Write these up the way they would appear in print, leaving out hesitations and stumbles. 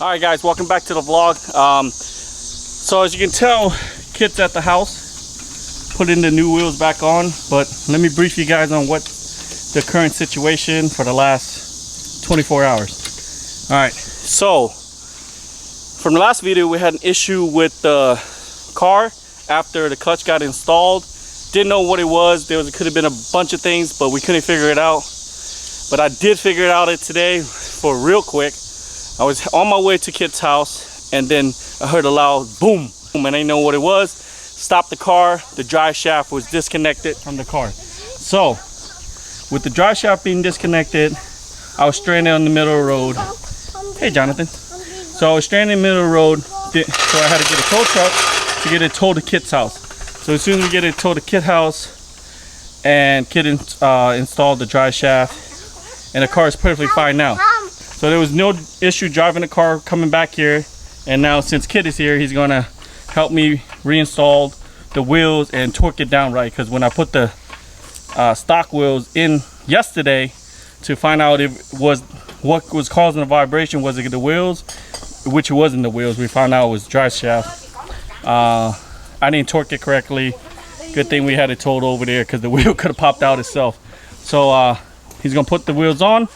Alright guys, welcome back to the vlog. So as you can tell, Kit's at the house putting the new wheels back on, but let me brief you guys on what the current situation for the last 24 hours. Alright, so from the last video we had an issue with the car after the clutch got installed. Didn't know what it was. It could have been a bunch of things, but we couldn't figure it out. But I did figure it out today for real quick. I was on my way to Kit's house and then I heard a loud boom, and I didn't know what it was. Stopped the car. The drive shaft was disconnected from the car. So with the drive shaft being disconnected, I was stranded on the middle of the road. Hey Jonathan. So I was stranded in the middle of the road, so I had to get a tow truck to get it towed to Kit's house. So as soon as we get it towed to Kit's house, and Kit installed the drive shaft, and the car is perfectly fine now. So there was no issue driving the car coming back here, and now since Kit is here, he's gonna help me reinstall the wheels and torque it down right. Because when I put the stock wheels in yesterday to find out what was causing the vibration, was it the wheels, which it wasn't the wheels. We found out it was drive shaft. I didn't torque it correctly. Good thing we had it towed over there because the wheel could have popped out itself. So he's gonna put the wheels on,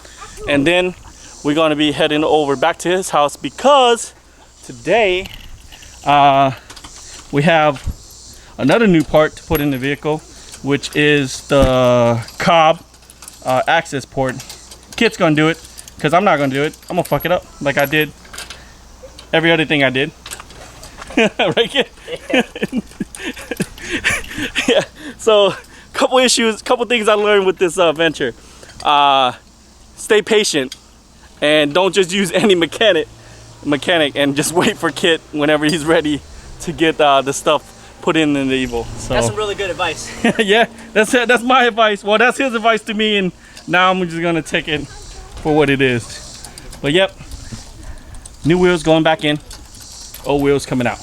and then we're gonna be heading over back to his house because today we have another new part to put in the vehicle, which is the COBB Accessport. Kit's gonna do it because I'm not gonna do it. I'm gonna fuck it up like I did every other thing I did. Right, Kit? Yeah. So couple things I learned with this venture. Stay patient and don't just use any mechanic and just wait for Kit whenever he's ready to get the stuff put in the Evo. So that's some really good advice. yeah, that's my advice. Well, that's his advice to me, and now I'm just gonna take it for what it is. But yep, new wheels going back in, old wheels coming out.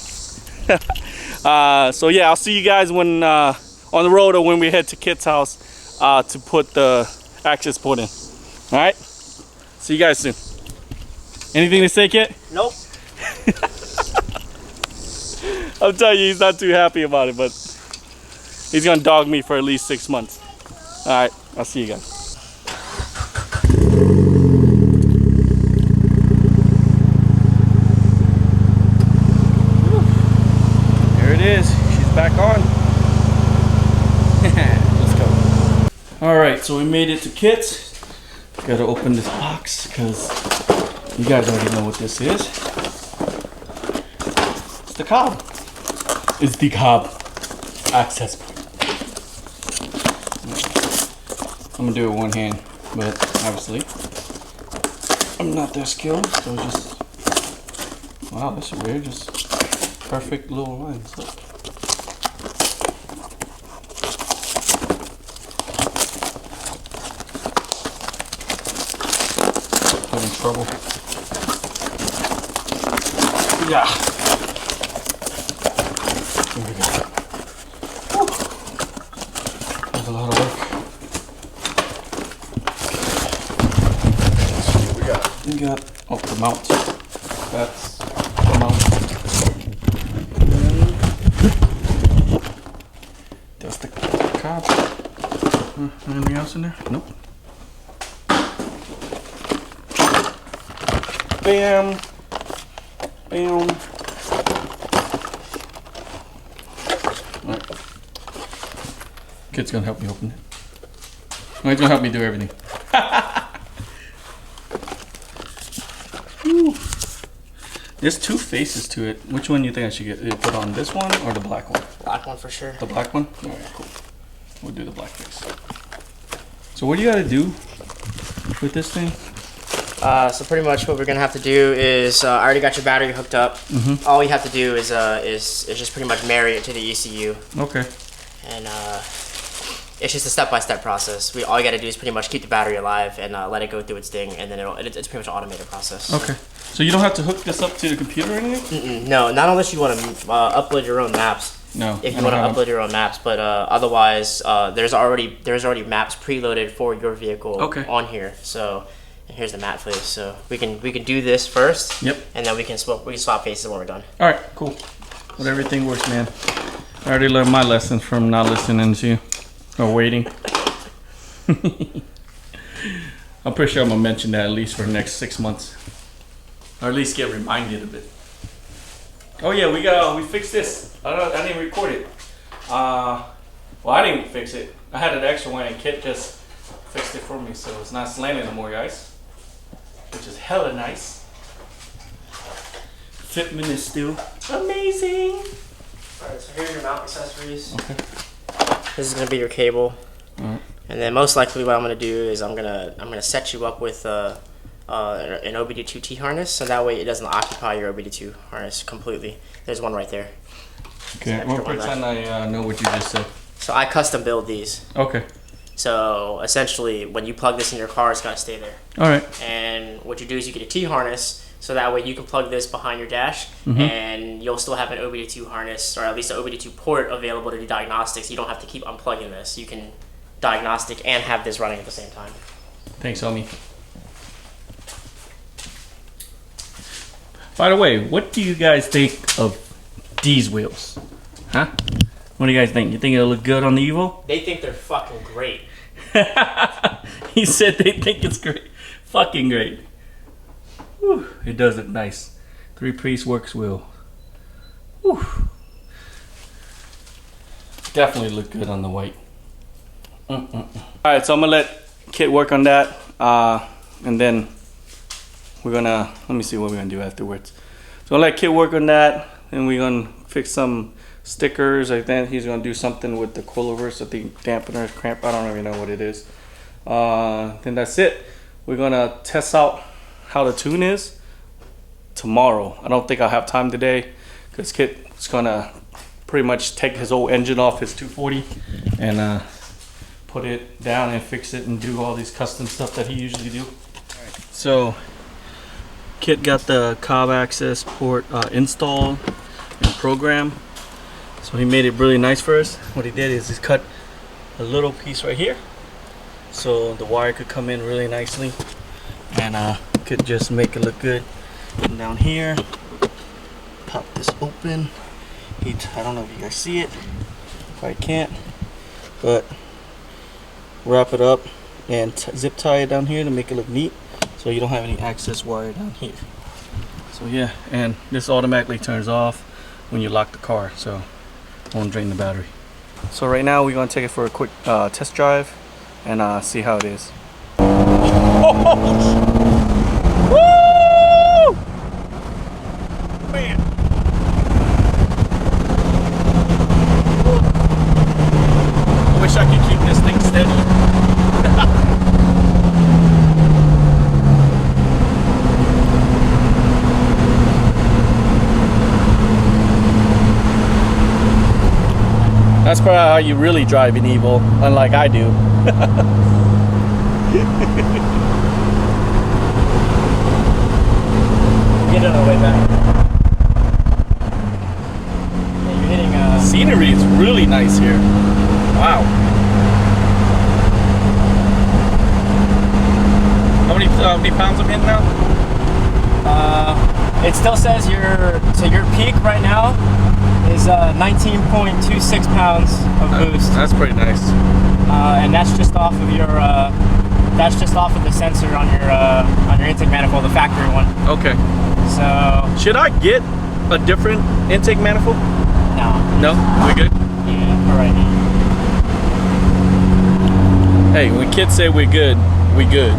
So yeah, I'll see you guys when on the road or when we head to Kit's house to put the Accessport in. All right, see you guys soon. Anything to say, Kit? Nope. I'm telling you, he's not too happy about it, but he's gonna dog me for at least 6 months. All right, I'll see you guys. She's back on. Let's go. All right, so we made it to Kit's. Gotta open this box because you guys already know what this is. It's the COBB. It's the COBB Accessport. I'm gonna do it with one hand, but obviously I'm not that skilled, so just, wow, that's weird, just perfect little lines. Look. Having trouble. Yeah. There we go. Woo. There's a lot of work. Let's see what we got. We got the mount. That's the mount. That's the COBB. Anything else in there? Nope. Bam. Bam. Alright. Kit's gonna help me open it. No, he's gonna help me do everything. There's two faces to it. Which one do you think I should get? Put on this one or the black one? Black one for sure. The black one? Alright, cool. We'll do the black face. So what do you gotta do with this thing? So pretty much what we're gonna have to do is I already got your battery hooked up. Mm-hmm. All you have to do is just pretty much marry it to the ECU. Okay. And it's just a step-by-step process. All you got to do is pretty much keep the battery alive and let it go through its thing, and then it's pretty much an automated process. Okay. So you don't have to hook this up to the computer or anything? No, not unless you want to upload your own maps. No. If you want to upload your own maps, but otherwise, there's already maps preloaded for your vehicle on here. So and here's the matte face. So we can do this first. Yep. And then we can swap faces when we're done. All right, cool. But everything works, man. I already learned my lesson from not listening to you or waiting. I'm pretty sure I'm gonna mention that at least for the next 6 months, or at least get reminded of it. Oh yeah, we fixed this. I didn't record it. Well, I didn't fix it. I had an extra one, and Kit just fixed it for me, so it's not slanted anymore, guys. Which is hella nice. Fitment is still amazing. Alright, so here's your mount accessories. Okay. This is gonna be your cable. Alright. And then most likely what I'm gonna do is I'm gonna set you up with an OBD2 T harness, so that way it doesn't occupy your OBD2 harness completely. There's one right there. Okay, well, pretend I know what you just said. So I custom build these. Okay. So essentially, when you plug this in your car, it's gonna stay there. All right. And what you do is you get a T harness, so that way you can plug this behind your dash, and you'll still have an OBD2 harness, or at least an OBD2 port available to do diagnostics. You don't have to keep unplugging this. You can diagnostic and have this running at the same time. Thanks, homie. By the way, what do you guys think of these wheels? Huh? What do you guys think? You think it'll look good on the Evo? They think they're fucking great. He said they think it's great. Fucking great. Whew, it does look nice. 3-piece works wheel. Whew. Definitely look good on the white. Alright, so I'm gonna let Kit work on that, and then we're gonna, let me see what we're gonna do afterwards. So I'll let Kit work on that, and we're gonna fix some stickers. I think he's gonna do something with the coilovers, I think dampener, cramp, I don't even know what it is. Then that's it. We're gonna test out how the tune is tomorrow. I don't think I'll have time today, because Kit's gonna pretty much take his old engine off his 240 and put it down and fix it and do all these custom stuff that he usually do. Right. So Kit got the COBB Accessport installed and programmed. So he made it really nice for us. What he did is he cut a little piece right here so the wire could come in really nicely, and could just make it look good. And down here, pop this open. I don't know if you guys see it, if I can't, but wrap it up and zip tie it down here to make it look neat, so you don't have any access wire down here. So yeah, and this automatically turns off when you lock the car, so it won't drain the battery. So right now we're going to take it for a quick test drive and see how it is. Woo! Man. I wish I could keep this thing steady. That's probably how you really drive an Evo, unlike I do. Get it on the way back. Yeah, you're hitting scenery is really nice here. Wow. How many pounds I'm hitting now? It still says your peak right now is 19.26 pounds of boost. That's pretty nice. And that's just off of your that's just off of the sensor on your intake manifold, the factory one. Okay. So should I get a different intake manifold? No. No? We good? Yeah, all right. Hey, when kids say we're good, we good.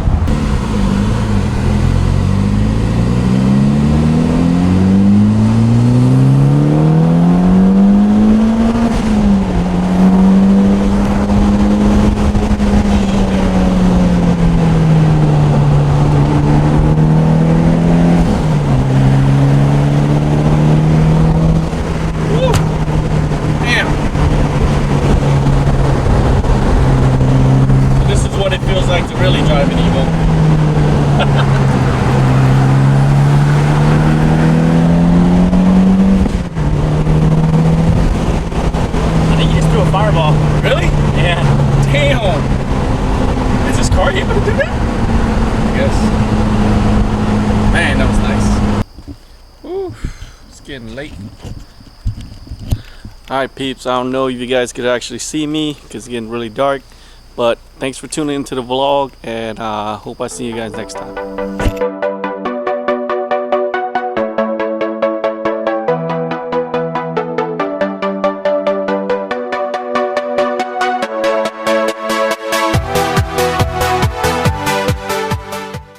Like to really drive an Evo. getting late. Alright peeps, I don't know if you guys could actually see me because it's getting really dark, but thanks for tuning into the vlog, and hope I see you guys next time.